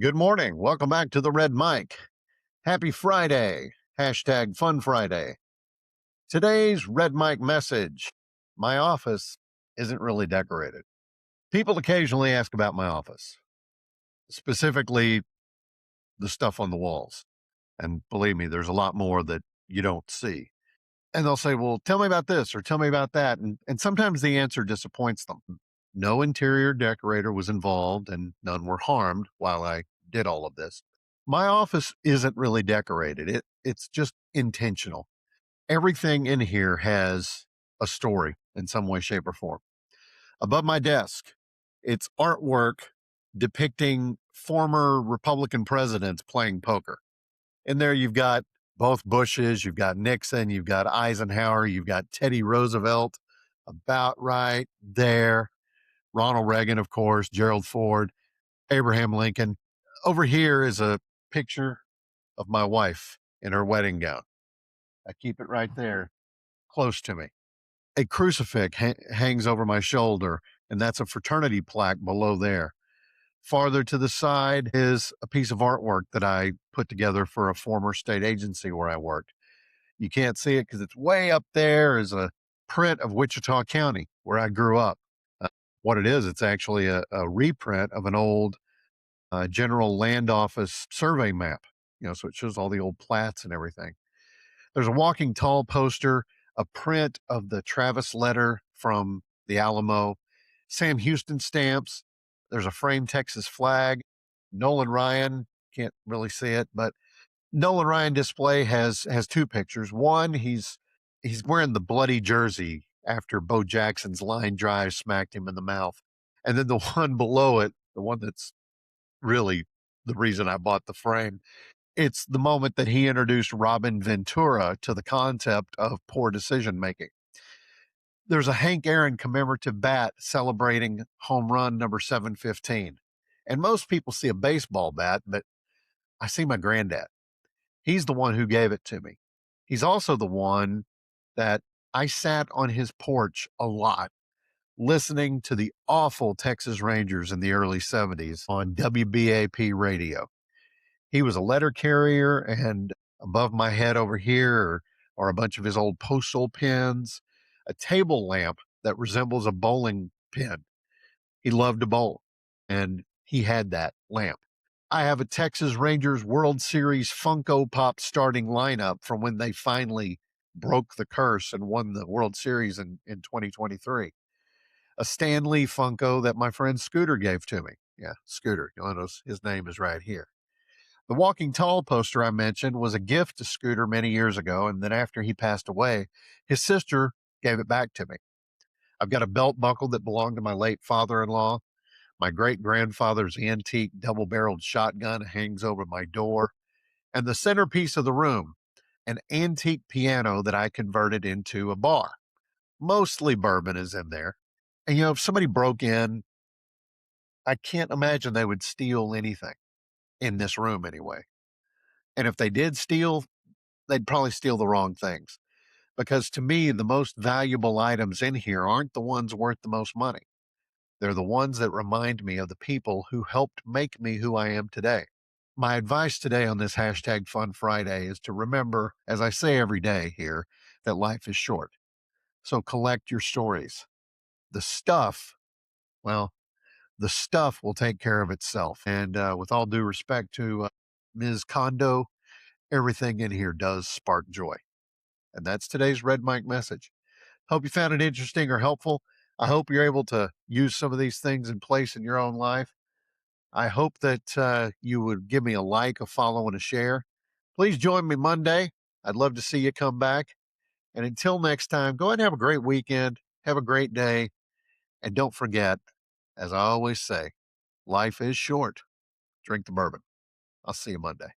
Good morning. Welcome back to the Red Mic. Happy Friday. Hashtag Fun Friday. Today's Red Mic message. My office isn't really decorated. People occasionally ask about my office, specifically the stuff on the walls. And believe me, there's a lot more that you don't see. And they'll say, well, tell me about this or tell me about that. And sometimes the answer disappoints them. No interior decorator was involved and none were harmed while I did all of this. My office isn't really decorated. It's just intentional. Everything in here has a story in some way, shape, or form. Above my desk, it's artwork depicting former Republican presidents playing poker. In there, you've got both Bushes, you've got Nixon, you've got Eisenhower, you've got Teddy Roosevelt, about right there. Ronald Reagan, of course, Gerald Ford, Abraham Lincoln. Over here is a picture of my wife in her wedding gown. I keep it right there close to me. A crucifix hangs over my shoulder, and that's a fraternity plaque below there. Farther to the side is a piece of artwork that I put together for a former state agency where I worked. You can't see it because it's way up there is a print of Wichita County where I grew up. What it is, it's actually a reprint of an old General Land Office survey map, so it shows all the old plats and everything. There's a walking tall poster, a print of the Travis letter from the Alamo, Sam Houston stamps. There's a framed Texas flag. Nolan Ryan, can't really see it, but Nolan Ryan display has two pictures. One, he's wearing the bloody jersey after Bo Jackson's line drive smacked him in the mouth. And then the one below it, the one that's really the reason I bought the frame, it's the moment that he introduced Robin Ventura to the concept of poor decision making. There's a Hank Aaron commemorative bat celebrating home run number 715. And most people see a baseball bat, but I see my granddad. He's the one who gave it to me. He's also the one that I sat on his porch a lot listening to the awful Texas Rangers in the early 70s on WBAP radio. He was a letter carrier, and above my head over here are a bunch of his old postal pins, a table lamp that resembles a bowling pin. He loved to bowl, and he had that lamp. I have a Texas Rangers World Series Funko Pop starting lineup from when they finally broke the curse and won the World Series in 2023. A Stan Lee Funko that my friend Scooter gave to me. Yeah, Scooter. You'll notice his name is right here. The Walking Tall poster I mentioned was a gift to Scooter many years ago, and then after he passed away, his sister gave it back to me. I've got a belt buckle that belonged to my late father in law. My great grandfather's antique double barreled shotgun hangs over my door. And the centerpiece of the room, an antique piano that I converted into a bar. Mostly bourbon is in there. And, if somebody broke in, I can't imagine they would steal anything in this room anyway. And if they did steal, they'd probably steal the wrong things. Because to me, the most valuable items in here aren't the ones worth the most money. They're the ones that remind me of the people who helped make me who I am today. My advice today on this hashtag Fun Friday is to remember, as I say every day here, that life is short. So collect your stories. The stuff, well, the stuff will take care of itself. And with all due respect to Ms. Kondo, everything in here does spark joy. And that's today's Red Mic message. Hope you found it interesting or helpful. I hope you're able to use some of these things in place in your own life. I hope that you would give me a like, a follow, and a share. Please join me Monday. I'd love to see you come back. And until next time, go ahead and have a great weekend. Have a great day. And don't forget, as I always say, life is short. Drink the bourbon. I'll see you Monday.